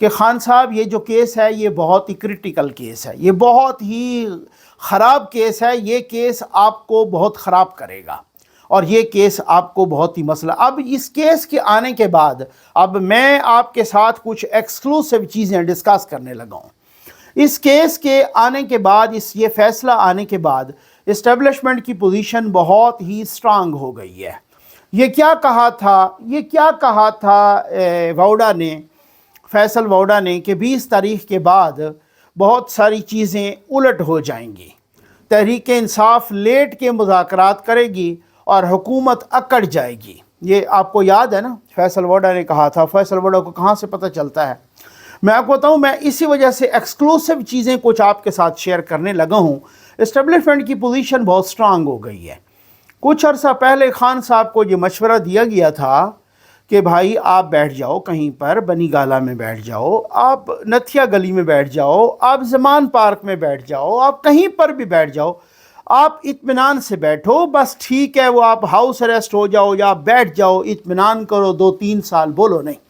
کہ خان صاحب یہ جو کیس ہے یہ بہت ہی کرٹیکل کیس ہے، یہ بہت ہی خراب کیس ہے، یہ کیس آپ کو بہت خراب کرے گا اور یہ کیس آپ کو بہت ہی مسئلہ۔ اب اس کیس کے آنے کے بعد اب میں آپ کے ساتھ کچھ ایکسکلوسیو چیزیں ڈسکس کرنے لگا ہوں۔ اس کیس کے آنے کے بعد، یہ فیصلہ آنے کے بعد اسٹیبلشمنٹ کی پوزیشن بہت ہی سٹرانگ ہو گئی ہے۔ یہ کیا کہا تھا ووڈا نے، فیصل ووڈا نے، کہ 20 تاریخ کے بعد بہت ساری چیزیں الٹ ہو جائیں گی، تحریک انصاف لیٹ کے مذاکرات کرے گی اور حکومت اکڑ جائے گی۔ یہ آپ کو یاد ہے نا، فیصل ووڈا نے کہا تھا۔ فیصل ووڈا کو کہاں سے پتہ چلتا ہے؟ میں آپ کو بتاؤں، میں اسی وجہ سے ایکسکلوسیو چیزیں کچھ آپ کے ساتھ شیئر کرنے لگا ہوں۔ اسٹیبلشمنٹ کی پوزیشن بہت سٹرانگ ہو گئی ہے۔ کچھ عرصہ پہلے خان صاحب کو یہ مشورہ دیا گیا تھا کہ بھائی آپ بیٹھ جاؤ کہیں پر، بنی گالہ میں بیٹھ جاؤ، آپ نتھیا گلی میں بیٹھ جاؤ، آپ زمان پارک میں بیٹھ جاؤ، آپ کہیں پر بھی بیٹھ جاؤ، آپ اطمینان سے بیٹھو، بس ٹھیک ہے، وہ آپ ہاؤس اریسٹ ہو جاؤ یا بیٹھ جاؤ، اطمینان کرو، 2-3 سال بولو نہیں،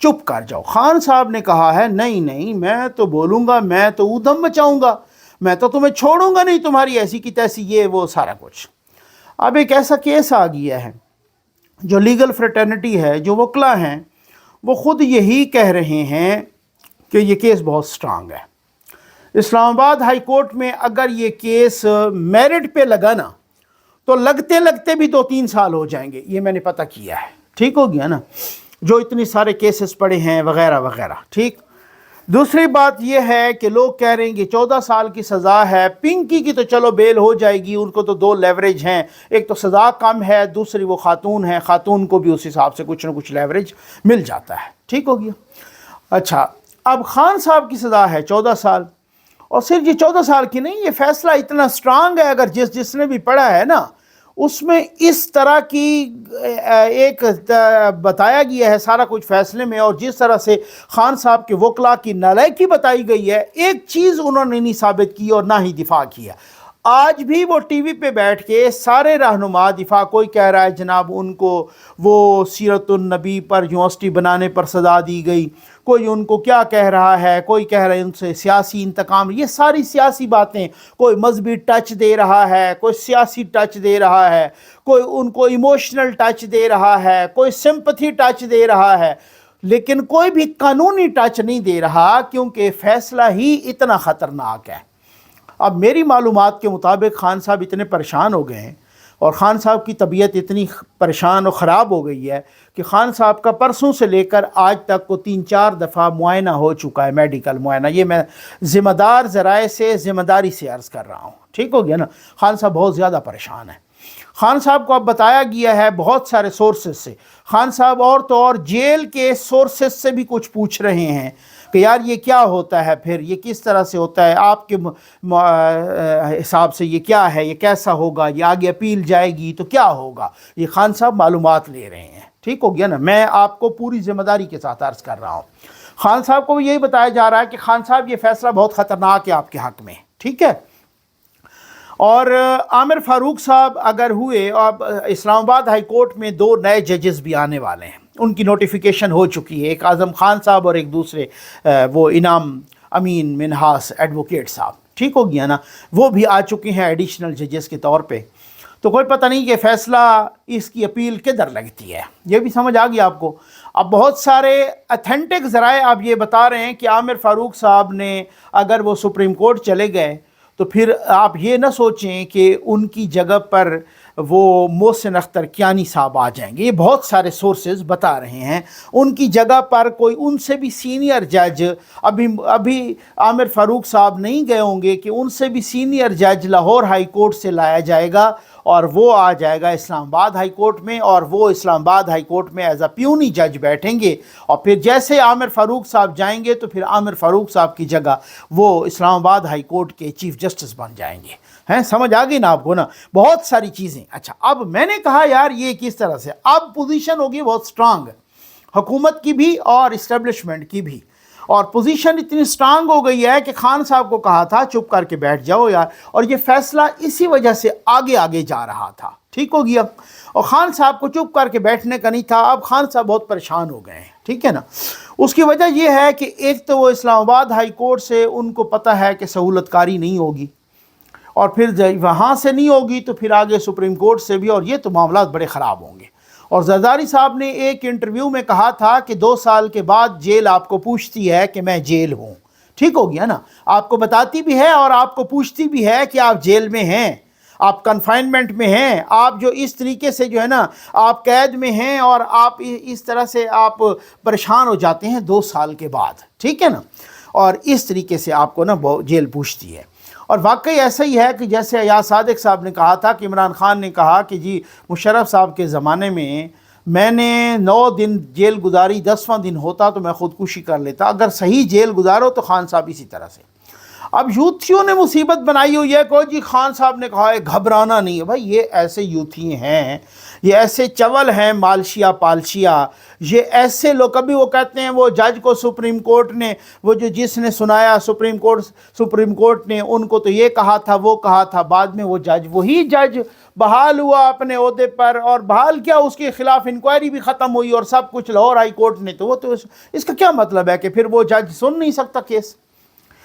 چپ کر جاؤ۔ خان صاحب نے کہا ہے نہیں میں تو بولوں گا، میں تو ادھم مچاؤں گا، میں تو تمہیں چھوڑوں گا نہیں، تمہاری ایسی کی تیسی یہ وہ سارا کچھ۔ اب ایک ایسا کیس آ گیا ہے، جو لیگل فریٹرنٹی ہے، جو وکلا ہیں، وہ خود یہی کہہ رہے ہیں کہ یہ کیس بہت سٹرانگ ہے۔ اسلام آباد ہائی کورٹ میں اگر یہ کیس میرٹ پہ لگا نا تو لگتے لگتے بھی 2-3 سال ہو جائیں گے، یہ میں نے پتہ کیا ہے۔ ٹھیک ہو گیا نا، جو اتنے سارے کیسز پڑے ہیں وغیرہ وغیرہ۔ ٹھیک، دوسری بات یہ ہے کہ لوگ کہہ رہے ہیں کہ 14 سال کی سزا ہے، پنکی کی تو چلو بیل ہو جائے گی، ان کو تو 2 لیوریج ہیں، ایک تو سزا کم ہے، دوسری وہ خاتون ہے، خاتون کو بھی اس حساب سے کچھ نہ کچھ لیوریج مل جاتا ہے۔ ٹھیک ہو گیا۔ اچھا، اب خان صاحب کی سزا ہے 14 سال، اور صرف یہ 14 سال کی نہیں، یہ فیصلہ اتنا سٹرانگ ہے، اگر جس نے بھی پڑھا ہے نا، اس میں اس طرح کی ایک بتایا گیا ہے سارا کچھ فیصلے میں، اور جس طرح سے خان صاحب کے وکلا کی نالائکی بتائی گئی ہے، ایک چیز انہوں نے نہیں ثابت کی اور نہ ہی دفاع کیا۔ آج بھی وہ ٹی وی پہ بیٹھ کے سارے رہنما دفاع، کوئی کہہ رہا ہے جناب ان کو وہ سیرت النبی پر یونیورسٹی بنانے پر سزا دی گئی، کوئی ان کو کیا کہہ رہا ہے، کوئی کہہ رہا ہے ان سے سیاسی انتقام، یہ ساری سیاسی باتیں، کوئی مذہبی ٹچ دے رہا ہے، کوئی سیاسی ٹچ دے رہا ہے، کوئی ان کو ایموشنل ٹچ دے رہا ہے، کوئی سمپتھی ٹچ دے رہا ہے، لیکن کوئی بھی قانونی ٹچ نہیں دے رہا، کیونکہ فیصلہ ہی اتنا خطرناک ہے۔ اب میری معلومات کے مطابق خان صاحب اتنے پریشان ہو گئے ہیں، اور خان صاحب کی طبیعت اتنی پریشان اور خراب ہو گئی ہے کہ خان صاحب کا پرسوں سے لے کر آج تک کو 3-4 دفعہ معائنہ ہو چکا ہے، میڈیکل معائنہ۔ یہ میں ذمہ دار ذرائع سے، ذمہ داری سے عرض کر رہا ہوں۔ ٹھیک ہو گیا نا، خان صاحب بہت زیادہ پریشان ہیں۔ خان صاحب کو اب بتایا گیا ہے بہت سارے سورسز سے، خان صاحب اور تو اور جیل کے سورسز سے بھی کچھ پوچھ رہے ہیں کہ یار یہ کیا ہوتا ہے، پھر یہ کس طرح سے ہوتا ہے، آپ کے حساب سے یہ کیا ہے، یہ کیسا ہوگا، یہ آگے اپیل جائے گی تو کیا ہوگا، یہ خان صاحب معلومات لے رہے ہیں۔ ٹھیک ہو گیا نا، میں آپ کو پوری ذمہ داری کے ساتھ عرض کر رہا ہوں۔ خان صاحب کو بھی یہی بتایا جا رہا ہے کہ خان صاحب یہ فیصلہ بہت خطرناک ہے آپ کے حق میں۔ ٹھیک ہے، اور عامر فاروق صاحب اگر ہوئے، اب اسلام آباد ہائی کورٹ میں 2 نئے ججز بھی آنے والے ہیں، ان کی نوٹیفیکیشن ہو چکی ہے، ایک اعظم خان صاحب اور ایک دوسرے وہ انعام امین منہاس ایڈوکیٹ صاحب۔ ٹھیک ہو گیا نا، وہ بھی آ چکے ہیں ایڈیشنل ججز کے طور پہ۔ تو کوئی پتہ نہیں کہ فیصلہ اس کی اپیل کدھر لگتی ہے، یہ بھی سمجھ آ گیا آپ کو۔ اب بہت سارے اتھینٹک ذرائع اب یہ بتا رہے ہیں کہ عامر فاروق صاحب نے اگر وہ سپریم کورٹ چلے گئے تو پھر آپ یہ نہ سوچیں کہ ان کی جگہ پر وہ محسن اختر کیانی صاحب آ جائیں گے۔ یہ بہت سارے سورسز بتا رہے ہیں ان کی جگہ پر کوئی ان سے بھی سینئر جج، ابھی عامر فاروق صاحب نہیں گئے ہوں گے کہ ان سے بھی سینئر جج لاہور ہائی کورٹ سے لایا جائے گا، اور وہ آ جائے گا اسلام آباد ہائی کورٹ میں، اور وہ اسلام آباد ہائی کورٹ میں ایز اے پیونی جج بیٹھیں گے، اور پھر جیسے عامر فاروق صاحب جائیں گے تو پھر عامر فاروق صاحب کی جگہ وہ اسلام آباد ہائی کورٹ کے چیف جسٹس بن جائیں گے۔ ہیں، سمجھ آ گئی نا آپ کو نا، بہت ساری چیزیں۔ اچھا، اب میں نے کہا یار یہ کس طرح سے، اب پوزیشن ہوگی بہت سٹرانگ حکومت کی بھی اور اسٹیبلشمنٹ کی بھی، اور پوزیشن اتنی سٹرانگ ہو گئی ہے کہ خان صاحب کو کہا تھا چپ کر کے بیٹھ جاؤ یار، اور یہ فیصلہ اسی وجہ سے آگے جا رہا تھا۔ ٹھیک ہو گیا، اور خان صاحب کو چپ کر کے بیٹھنے کا نہیں تھا۔ اب خان صاحب بہت پریشان ہو گئے ہیں، ٹھیک ہے نا. اس کی وجہ یہ ہے کہ ایک تو وہ اسلام آباد ہائی کورٹ سے ان کو پتہ ہے کہ سہولت کاری نہیں ہوگی، اور پھر وہاں سے نہیں ہوگی تو پھر آگے سپریم کورٹ سے بھی، اور یہ تو معاملات بڑے خراب ہوں گے. اور زرداری صاحب نے ایک انٹرویو میں کہا تھا کہ 2 سال کے بعد جیل آپ کو پوچھتی ہے کہ میں جیل ہوں. ٹھیک ہو گیا نا، آپ کو بتاتی بھی ہے اور آپ کو پوچھتی بھی ہے کہ آپ جیل میں ہیں، آپ کنفائنمنٹ میں ہیں، آپ جو اس طریقے سے جو ہے نا آپ قید میں ہیں، اور آپ اس طرح سے آپ پریشان ہو جاتے ہیں 2 سال کے بعد. ٹھیک ہے نا، اور اس طریقے سے آپ کو نا جیل پوچھتی ہے. اور واقعی ایسا ہی ہے کہ جیسے ایاز صادق صاحب نے کہا تھا کہ عمران خان نے کہا کہ جی مشرف صاحب کے زمانے میں نے 9 دن جیل گزاری، 10واں دن ہوتا تو میں خودکشی کر لیتا. اگر صحیح جیل گزارو تو خان صاحب اسی طرح سے. اب یوتھیوں نے مصیبت بنائی ہوئی ہے کہ جی خان صاحب نے کہا ہے گھبرانا نہیں ہے. بھائی یہ ایسے یوتھی ہیں، یہ ایسے چول ہیں مالشیا پالشیا، یہ ایسے لوگ. کبھی وہ کہتے ہیں وہ جج کو سپریم کورٹ نے، وہ جو جس نے سنایا سپریم کورٹ نے ان کو تو یہ کہا تھا وہ کہا تھا، بعد میں وہ جج وہی جج بحال ہوا اپنے عہدے پر، اور بحال کیا اس کے خلاف انکوائری بھی ختم ہوئی اور سب کچھ لاہور ہائی کورٹ نے. تو وہ تو اس کا کیا مطلب ہے کہ پھر وہ جج سن نہیں سکتا کیس؟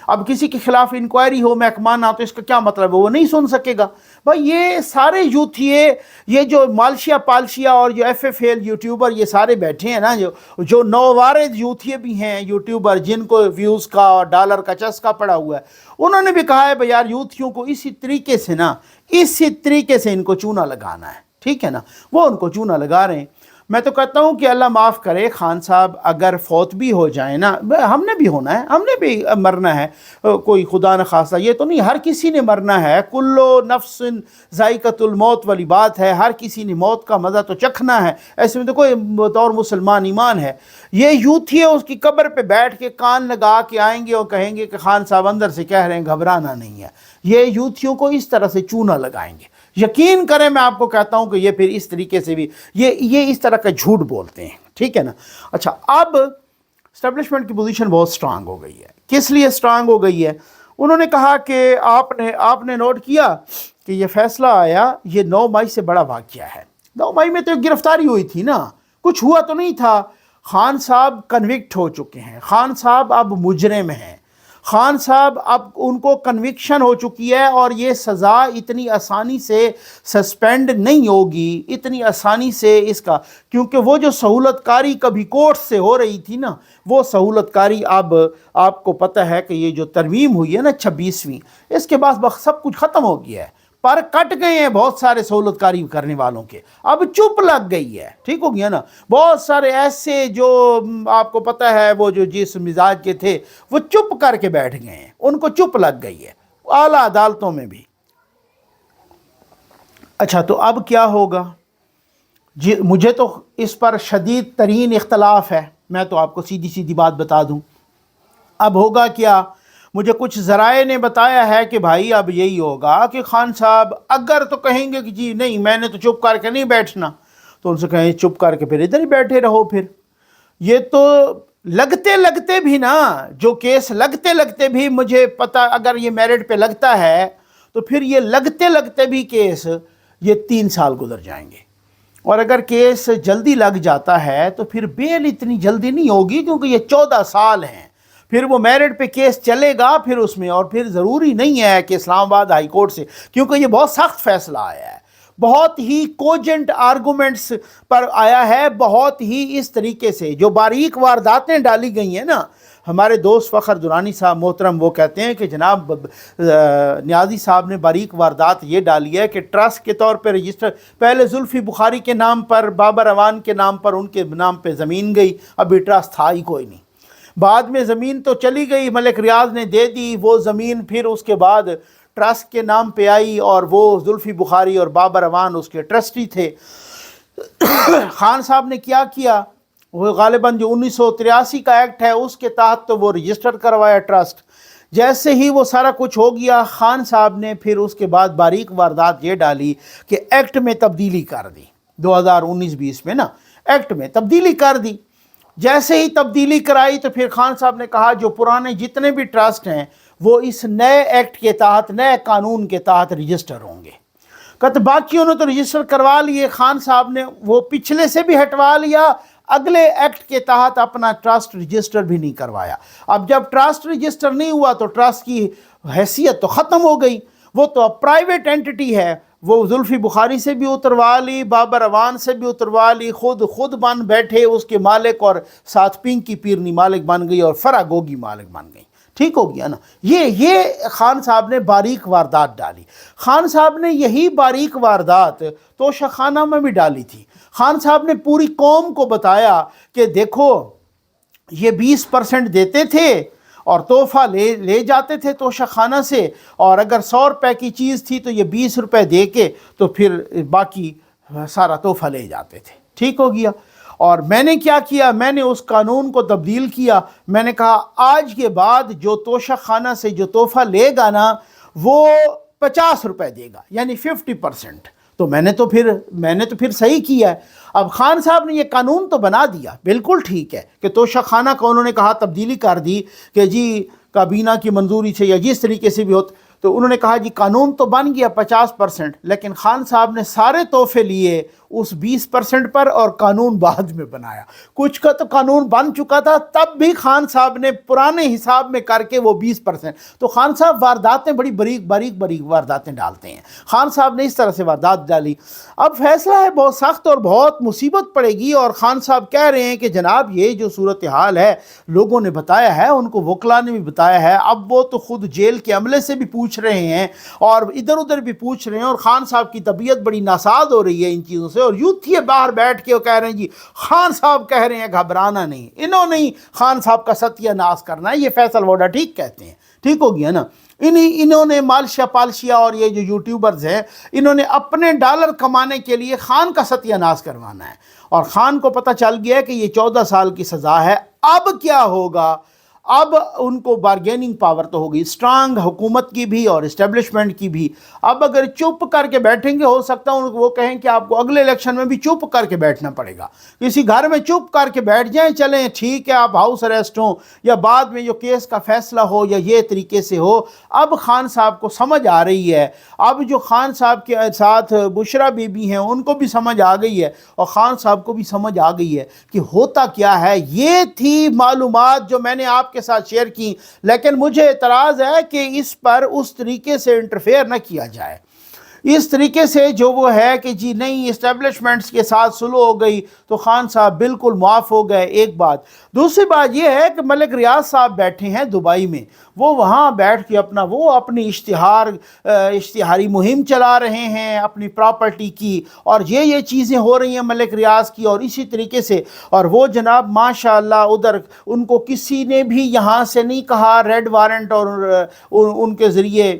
اب کسی کے خلاف انکوائری ہو محکمانہ تو اس کا کیا مطلب ہے وہ نہیں سن سکے گا؟ بھائی یہ سارے یوتھیے، یہ جو مالشیا پالشیا اور جو ایف ایف ایل یوٹیوبر یہ سارے بیٹھے ہیں نا، جو نووارد یوتھیے بھی ہیں یوٹیوبر، جن کو ویوز کا اور ڈالر کا چسکا پڑا ہوا ہے، انہوں نے بھی کہا ہے بھائی یار یوتھیوں کو اسی طریقے سے ان کو چونا لگانا ہے. ٹھیک ہے نا، وہ ان کو چونا لگا رہے ہیں. میں تو کہتا ہوں کہ اللہ معاف کرے، خان صاحب اگر فوت بھی ہو جائیں نا، ہم نے بھی ہونا ہے، ہم نے بھی مرنا ہے، کوئی خدا نخواستہ یہ تو نہیں، ہر کسی نے مرنا ہے. کلو نفس ذائقۃ الموت والی بات ہے، ہر کسی نے موت کا مزہ تو چکھنا ہے. ایسے میں تو کوئی بطور مسلمان ایمان ہے. یہ یوتھی ہے اس کی قبر پہ بیٹھ کے کان لگا کے آئیں گے اور کہیں گے کہ خان صاحب اندر سے کہہ رہے ہیں گھبرانا نہیں ہے. یہ یوتھیوں کو اس طرح سے چونا لگائیں گے. یقین کریں میں آپ کو کہتا ہوں کہ یہ پھر اس طریقے سے بھی یہ اس طرح کا جھوٹ بولتے ہیں. ٹھیک ہے نا. اچھا، اب اسٹیبلشمنٹ کی پوزیشن بہت سٹرانگ ہو گئی ہے. کس لیے سٹرانگ ہو گئی ہے؟ انہوں نے کہا کہ آپ نے نوٹ کیا کہ یہ فیصلہ آیا، یہ 9 مئی سے بڑا واقعہ ہے. 9 مئی میں تو ایک گرفتاری ہوئی تھی نا، کچھ ہوا تو نہیں تھا. خان صاحب کنوکٹ ہو چکے ہیں، خان صاحب اب مجرم ہیں، خان صاحب اب ان کو کنوکشن ہو چکی ہے، اور یہ سزا اتنی آسانی سے سسپینڈ نہیں ہوگی، اتنی آسانی سے اس کا، کیونکہ وہ جو سہولت کاری کبھی کورٹ سے ہو رہی تھی نا، وہ سہولت کاری اب آپ کو پتہ ہے کہ یہ جو ترمیم ہوئی ہے نا 26ویں، اس کے بعد سب کچھ ختم ہو گیا ہے. پر کٹ گئے ہیں بہت سارے سہولت کاری کرنے والوں کے، اب چپ لگ گئی ہے. ٹھیک ہو گیا نا. بہت سارے ایسے جو آپ کو پتہ ہے وہ جو جس مزاج کے تھے وہ چپ کر کے بیٹھ گئے ہیں، ان کو چپ لگ گئی ہے اعلیٰ عدالتوں میں بھی. اچھا، تو اب کیا ہوگا؟ جی مجھے تو اس پر شدید ترین اختلاف ہے. میں تو آپ کو سیدھی بات بتا دوں. اب ہوگا کیا؟ مجھے کچھ ذرائع نے بتایا ہے کہ بھائی اب یہی ہوگا کہ خان صاحب اگر تو کہیں گے کہ جی نہیں میں نے تو چپ کر کے نہیں بیٹھنا، تو ان سے کہیں چپ کر کے پھر ادھر ہی بیٹھے رہو. پھر یہ تو لگتے بھی نا، جو کیس لگتے بھی مجھے پتہ، اگر یہ میرٹ پہ لگتا ہے تو پھر یہ لگتے بھی کیس یہ 3 سال گزر جائیں گے. اور اگر کیس جلدی لگ جاتا ہے تو پھر بیل اتنی جلدی نہیں ہوگی، کیونکہ یہ 14 سال ہیں. پھر وہ میرٹ پہ کیس چلے گا پھر اس میں، اور پھر ضروری نہیں ہے کہ اسلام آباد ہائی کورٹ سے، کیونکہ یہ بہت سخت فیصلہ آیا ہے، بہت ہی کوجنٹ آرگومنٹس پر آیا ہے، بہت ہی اس طریقے سے جو باریک وارداتیں ڈالی گئی ہیں نا. ہمارے دوست فخر درانی صاحب محترم وہ کہتے ہیں کہ جناب نیازی صاحب نے باریک واردات یہ ڈالی ہے کہ ٹرسٹ کے طور پہ رجسٹر، پہلے زلفی بخاری کے نام پر، بابر اعوان کے نام پر ان کے نام پہ زمین گئی، ابھی ٹرسٹ تھا ہی کوئی نہیں. بعد میں زمین تو چلی گئی، ملک ریاض نے دے دی وہ زمین، پھر اس کے بعد ٹرسٹ کے نام پہ آئی، اور وہ زلفی بخاری اور بابر اعوان اس کے ٹرسٹی تھے. خان صاحب نے کیا وہ غالباً جو 1983 کا ایکٹ ہے اس کے تحت تو وہ رجسٹر کروایا ٹرسٹ. جیسے ہی وہ سارا کچھ ہو گیا، خان صاحب نے پھر اس کے بعد باریک واردات یہ ڈالی کہ ایکٹ میں تبدیلی کر دی، 2019-20 میں نا ایکٹ میں تبدیلی کر دی. جیسے ہی تبدیلی کرائی تو پھر خان صاحب نے کہا جو پرانے جتنے بھی ٹرسٹ ہیں وہ اس نئے ایکٹ کے تحت، نئے قانون کے تحت رجسٹر ہوں گے. باقیوں نے تو رجسٹر کروا لیے، خان صاحب نے وہ پچھلے سے بھی ہٹوا لیا، اگلے ایکٹ کے تحت اپنا ٹرسٹ رجسٹر بھی نہیں کروایا۔ اب جب ٹرسٹ رجسٹر نہیں ہوا تو ٹرسٹ کی حیثیت تو ختم ہو گئی، وہ تو اب پرائیویٹ اینٹی ہے، وہ زلفی بخاری سے بھی اتروا لی، بابر اعوان سے بھی اتروا لی، خود بن بیٹھے اس کے مالک، اور ساتھ پنکی پیرنی مالک بن گئی اور فرا گوگی مالک بن گئی۔ ٹھیک ہو گیا نا؟ یہ خان صاحب نے باریک واردات ڈالی۔ خان صاحب نے یہی باریک واردات توشہ خانہ میں بھی ڈالی تھی۔ خان صاحب نے پوری قوم کو بتایا کہ دیکھو یہ 20% دیتے تھے اور تحفہ لے جاتے تھے توشہ خانہ سے، اور اگر 100 روپے کی چیز تھی تو یہ 20 روپے دے کے تو پھر باقی سارا تحفہ لے جاتے تھے۔ ٹھیک ہو گیا؟ اور میں نے کیا کیا، میں نے اس قانون کو تبدیل کیا۔ میں نے کہا آج کے بعد جو توشہ خانہ سے جو تحفہ لے گا نا وہ 50 روپے دے گا، یعنی 50%۔ تو میں نے تو پھر صحیح کیا ہے۔ اب خان صاحب نے یہ قانون تو بنا دیا، بالکل ٹھیک ہے کہ توشہ خانہ کو انہوں نے کہا تبدیلی کر دی کہ جی کابینہ کی منظوری سے یا جس طریقے سے بھی ہو، تو انہوں نے کہا جی قانون تو بن گیا 50%، لیکن خان صاحب نے سارے تحفے لیے اس 20% پر اور قانون بعد میں بنایا۔ کچھ کا تو قانون بن چکا تھا تب بھی خان صاحب نے پرانے حساب میں کر کے وہ 20%۔ تو خان صاحب وارداتیں بڑی باریک وارداتیں ڈالتے ہیں۔ خان صاحب نے اس طرح سے واردات ڈالی۔ اب فیصلہ ہے بہت سخت اور بہت مصیبت پڑے گی، اور خان صاحب کہہ رہے ہیں کہ جناب یہ جو صورتحال ہے لوگوں نے بتایا ہے، ان کو وکلا نے بھی بتایا ہے، اب وہ تو خود جیل کے عملے سے بھی پوچھ رہے ہیں اور ادھر ادھر بھی پوچھ رہے ہیں، اور خان صاحب کی طبیعت بڑی ناساز ہو رہی ہے ان چیزوں سے، اور یوتھی باہر بیٹھ کے وہ کہہ رہے ہیں جی خان صاحب کہہ رہے ہیں گھبرانا نہیں، انہوں نے خان صاحب کا ستیہ ناش کرنا ہے، یہ فیصل ووڈا ٹھیک کہتے ہیں۔ ٹھیک ہو گیا نا؟ انہوں نے مالشیا پالشیا اور یہ جو یوٹیوبرز ہیں انہوں نے اپنے ڈالر کمانے کے لیے خان کا ستیہ ناش کروانا ہے، اور خان کو پتہ چل گیا ہے کہ یہ 14 سال کی سزا ہے۔ اب کیا ہوگا؟ اب ان کو بارگیننگ پاور تو ہوگی اسٹرانگ، حکومت کی بھی اور اسٹیبلشمنٹ کی بھی۔ اب اگر چپ کر کے بیٹھیں گے ہو سکتا ہے وہ کہیں کہ آپ کو اگلے الیکشن میں بھی چپ کر کے بیٹھنا پڑے گا، کسی گھر میں چپ کر کے بیٹھ جائیں، چلیں ٹھیک ہے آپ ہاؤس اریسٹ ہوں یا بعد میں جو کیس کا فیصلہ ہو یا یہ طریقے سے ہو۔ اب خان صاحب کو سمجھ آ رہی ہے، اب جو خان صاحب کے ساتھ بشرا بی بی ہیں ان کو بھی سمجھ آ گئی ہے، اور خان صاحب کو بھی سمجھ آ گئی ہے کہ ہوتا کیا ہے۔ یہ تھی معلومات جو میں نے آپ کے ساتھ شیئر کی، لیکن مجھے اعتراض ہے کہ اس پر اس طریقے سے انٹرفیئر نہ کیا جائے، اس طریقے سے جو وہ ہے کہ جی نہیں اسٹیبلشمنٹس کے ساتھ سلو ہو گئی تو خان صاحب بالکل معاف ہو گئے، ایک بات۔ دوسری بات یہ ہے کہ ملک ریاض صاحب بیٹھے ہیں دبئی میں، وہ وہاں بیٹھ کے اپنی اشتہاری مہم چلا رہے ہیں اپنی پراپرٹی کی، اور یہ چیزیں ہو رہی ہیں ملک ریاض کی، اور اسی طریقے سے اور وہ جناب ماشاءاللہ ادھر ان کو کسی نے بھی یہاں سے نہیں کہا ریڈ وارنٹ اور ان کے ذریعے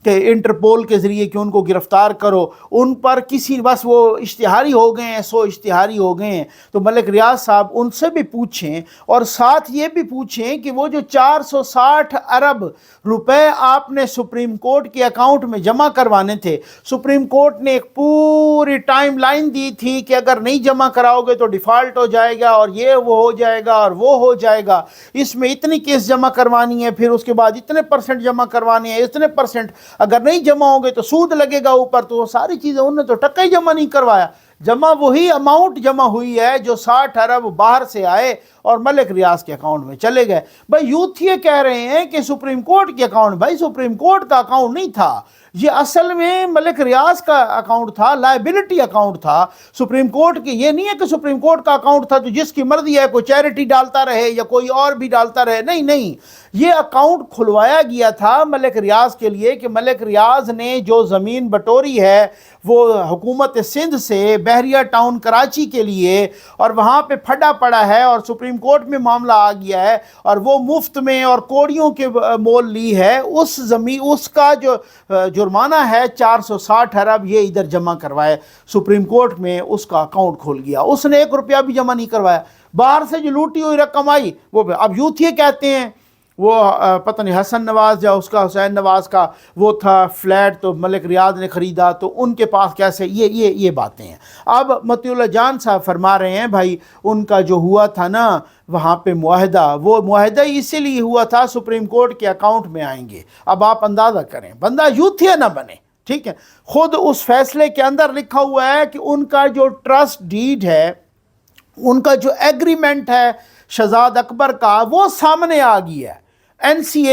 کہ انٹرپول کے ذریعے کہ ان کو گرفتار کرو، ان پر کسی بس وہ اشتہاری ہو گئے ہیں، اشتہاری ہو گئے ہیں۔ تو ملک ریاض صاحب ان سے بھی پوچھیں، اور ساتھ یہ بھی پوچھیں کہ وہ جو 460 ارب روپے آپ نے سپریم کورٹ کے اکاؤنٹ میں جمع کروانے تھے، سپریم کورٹ نے ایک پوری ٹائم لائن دی تھی کہ اگر نہیں جمع کراؤ گے تو ڈیفالٹ ہو جائے گا، اور یہ وہ ہو جائے گا اور وہ ہو جائے گا، اس میں اتنی کیس جمع کروانی ہے، پھر اس کے بعد اتنے % جمع کروانے ہیں، اتنے %، اگر نہیں جمع ہوں گے تو سود لگے گا اوپر۔ تو وہ ساری چیزیں انہوں نے تو ٹکا ہی جمع نہیں کروایا، جمع وہی اماؤنٹ جمع ہوئی ہے جو 60 ارب باہر سے آئے اور ملک ریاض کے اکاؤنٹ میں چلے گئے۔ بھائی یوتھ یہ کہہ رہے ہیں کہ سپریم کورٹ کے اکاؤنٹ، بھائی سپریم کورٹ کا اکاؤنٹ نہیں تھا، یہ اصل میں ملک ریاض کا اکاؤنٹ تھا، لائبلٹی اکاؤنٹ تھا سپریم کورٹ کی۔ یہ نہیں ہے کہ سپریم کورٹ کا اکاؤنٹ تھا تو جس کی مرضی ہے کوئی چیریٹی ڈالتا رہے یا کوئی اور بھی ڈالتا رہے، نہیں، یہ اکاؤنٹ کھلوایا گیا تھا ملک ریاض کے لیے کہ ملک ریاض نے جو زمین بٹوری ہے وہ حکومت سندھ سے بحریہ ٹاؤن کراچی کے لیے، اور وہاں پہ پھڈا پڑا ہے اور سپریم کورٹ میں معاملہ آ گیا ہے، اور وہ مفت میں اور کوڑیوں کے مول لی ہے، اس زمین اس کا جو جرمانہ ہے 460 ارب، یہ ادھر جمع کروائے سپریم کورٹ میں، اس کا اکاؤنٹ کھول گیا، اس نے 1 روپیہ بھی جمع نہیں کروایا۔ باہر سے جو لوٹی ہوئی رقم آئی وہ اب یوتھ یہ کہتے ہیں، وہ پتہ نہیں حسن نواز یا اس کا حسین نواز کا وہ تھا فلیٹ تو ملک ریاض نے خریدا تو ان کے پاس کیسے، یہ باتیں ہیں۔ اب مطیع اللہ جان صاحب فرما رہے ہیں بھائی ان کا جو ہوا تھا نا وہاں پہ معاہدہ، وہ معاہدہ اسی لیے ہوا تھا سپریم کورٹ کے اکاؤنٹ میں آئیں گے۔ اب آپ اندازہ کریں، بندہ یوتھیا نہ بنے، ٹھیک ہے، خود اس فیصلے کے اندر لکھا ہوا ہے کہ ان کا جو ٹرسٹ ڈیڈ ہے ان کا جو ایگریمنٹ ہے شہزاد اکبر کا وہ سامنے آ گیا ہے این سی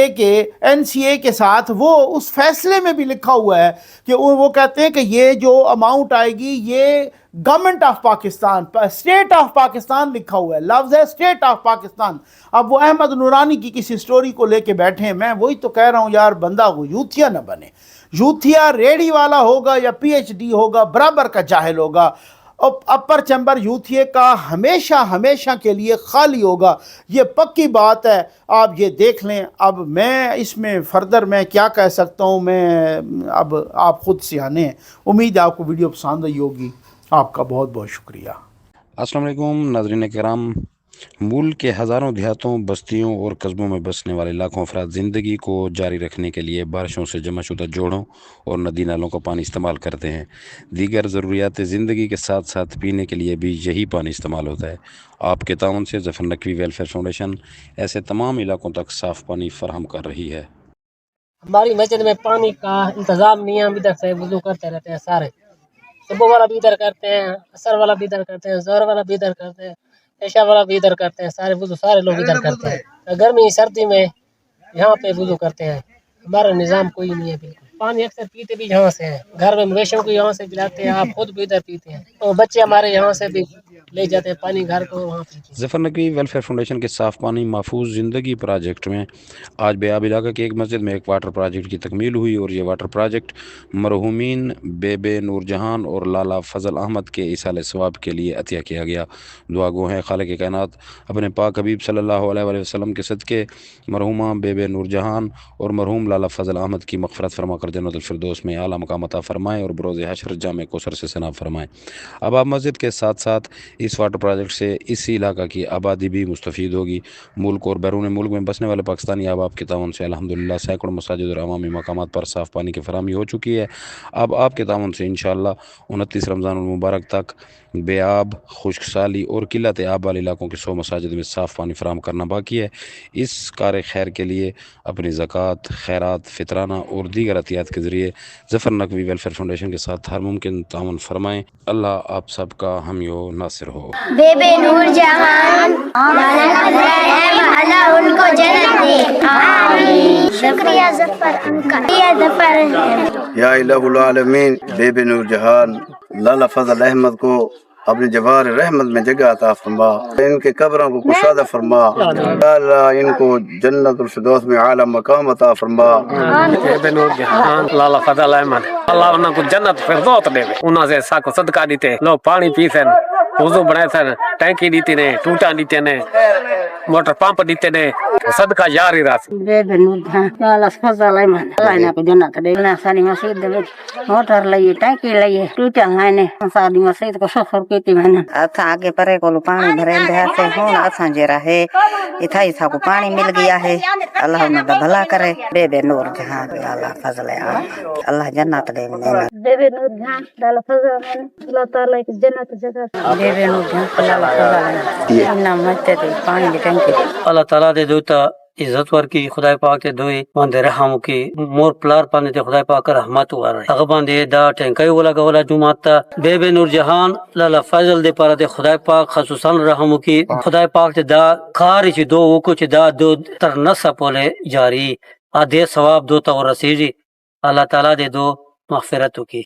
اے کے ساتھ، وہ اس فیصلے میں بھی لکھا ہوا ہے کہ وہ کہتے ہیں کہ یہ جو اماؤنٹ آئے گی یہ government of Pakistan, state of Pakistan لکھا ہوا ہے، لفظ ہے اسٹیٹ آف پاکستان۔ اب وہ احمد نورانی کی کسی سٹوری کو لے کے بیٹھے ہیں، میں وہی تو کہہ رہا ہوں یار، بندہ وہ یوتھیا نہ بنے، یوتھیا ریڑھی والا ہوگا یا پی ایچ ڈی ہوگا برابر کا جاہل ہوگا، اپر چیمبر یوتھیے کا ہمیشہ کے لیے خالی ہوگا، یہ پکی بات ہے، آپ یہ دیکھ لیں۔ اب میں اس میں فردر میں کیا کہہ سکتا ہوں، میں اب آپ خود سیانے ہیں۔ امید ہے آپ کو ویڈیو پسند آئی ہوگی، آپ کا بہت بہت شکریہ۔ السلام علیکم ناظرین کرام، ملک کے ہزاروں دیہاتوں، بستیوں اور قصبوں میں بسنے والے لاکھوں افراد زندگی کو جاری رکھنے کے لیے بارشوں سے جمع شدہ جوڑوں اور ندی نالوں کا پانی استعمال کرتے ہیں۔ دیگر ضروریات زندگی کے ساتھ ساتھ پینے کے لیے بھی یہی پانی استعمال ہوتا ہے۔ آپ کے تعاون سے ظفر نقوی ویلفیئر فاؤنڈیشن ایسے تمام علاقوں تک صاف پانی فراہم کر رہی ہے۔ ہماری مسجد میں پانی کا انتظام نہیں ہے، ہم ادھر سے وضو کرتے رہتے ہیں سارے، صبح والا بھی ادھر کرتے ہیں، عصر والا بھی ادھر کرتے ہیں، ظہر والا بھی ادھر کرتے ہیں، عشاء والا بھی ادھر کرتے ہیں، سارے وضو سارے لوگ ادھر کرتے ہیں۔ گرمی سردی میں یہاں پہ وضو کرتے ہیں، ہمارا نظام کوئی نہیں ہے بالکل۔ پانی اکثر پیتے بھی یہاں سے ہیں، گھر میں مویشیوں کو یہاں سے پلاتے ہیں، آپ خود بھی ادھر پیتے ہیں، اور بچے ہمارے یہاں سے بھی لے جاتے ہیں پانی گھر کو، وہاں پیتے ہیں۔ ظفر نقوی ویلفیئر فاؤنڈیشن کے صاف پانی محفوظ زندگی پروجیکٹ میں آج بیاب علاقہ کی ایک مسجد میں ایک واٹر پروجیکٹ کی تکمیل ہوئی، اور یہ واٹر پروجیکٹ مرحومین بے بے نور جہان اور لالا فضل احمد کے ایصال ثواب کے لیے عطیہ کیا گیا۔ دعا گو ہیں خالق کائنات اپنے پاک حبیب صلی اللہ علیہ وآلہ وسلم کے صدقے مرحومہ بے بے نور جہان اور مرحوم لالا فضل احمد کی مغفرت فرما کر جنت الفردوس میں اعلیٰ مقام عطا فرمائیں اور بروز حشر جامع کوثر سے ثنا فرمائیں۔ اب آپ مسجد کے ساتھ ساتھ اس واٹر پروجیکٹ سے اسی علاقہ کی آبادی بھی مستفید ہوگی۔ ملک اور بیرون ملک میں بسنے والے پاکستانی احباب کے تعاون سے الحمدللہ سینکڑوں مساجد اور عوامی مقامات پر صاف پانی کی فراہمی ہو چکی ہے۔ اب آپ کے تعاون سے انشاءاللہ 29 رمضان المبارک تک بے آب، خشک سالی اور قلت آب والے علاقوں کے 100 مساجد میں صاف پانی فراہم کرنا باقی ہے۔ اس کار خیر کے لیے اپنی زکوٰۃ، خیرات، فطرانہ اور دیگر عطیات کے ذریعے ظفر نقوی ویلفیئر فاؤنڈیشن کے ساتھ ہر ممکن تعاون فرمائیں۔ اللہ آپ سب کا حامی و ناصر ہو۔ بے بے نور جہان اللہ ان کو جنت دے، آمین۔ شکریہ ظفر ان کا، یہ ظفر ہے۔ یا الہ العالمین بے بے نور جہان لالا فضل احمد کو اپنی جبار رحمت میں جگہ عطا فرما، ان کے قبروں کو کشادہ فرما، یا اللہ ان کو جنت الفردوس میں اعلیٰ مقام عطا فرما۔ بے بے نور جہان لالا فضل احمد اللہ انہوں کو جنت فردوس دے، انہوں سے ساکو صدقہ دیتے، لوگ پانی پیسن، وضو بنائے سن، ٹینکی دیتی نے، ٹوٹا دیتے نے، موٹر پمپ دیتے نے، صدقہ جاری رہا۔ بے بے نور جہان لالا فضل احمد اللہ انہوں کو جنت دے۔ اللہ ساری مسجد دے موٹر لئیے، ٹینکی لئیے، ٹوٹا لائنے، ساری مسجد کو سفر کیتی میں نے۔ اتھا آگے پرے کو پانی بھرے دے سے ہوں اتھا جرا ہے اتھائی تھا کو پانی مل گیا ہے، اللہ انہوں کا بھلا کرے۔ بے بے نور جہان لالا فضل احمد اللہ جنت دے۔ بے بے نور جہان لالا فضل احمد اللہ تعالیٰ کی جنت جگہ۔ بے بے نور جہان لالا فضل احمد اللہ مجھتے دے پانی دی ٹینکی۔ اللہ تعالیٰ دے دوتا عزت ور کی، خدا پاک تے دوئی باندے رحم کی، مور پلار پاندے تے خدا پاک رحمت ور اگ باندے دا ٹینکای ولا گولا جمعات تا بے بے نور جہان لالا فضل دے پارا تے خدا پاک خصوصا رحم کی، خدا پاک تے دا کاری چ دو وہ کچھ دا دو تر نسا پولے جاری آدھے ثواب دو تا رسیجی، اللہ تعالیٰ دے دو مغفرت کی۔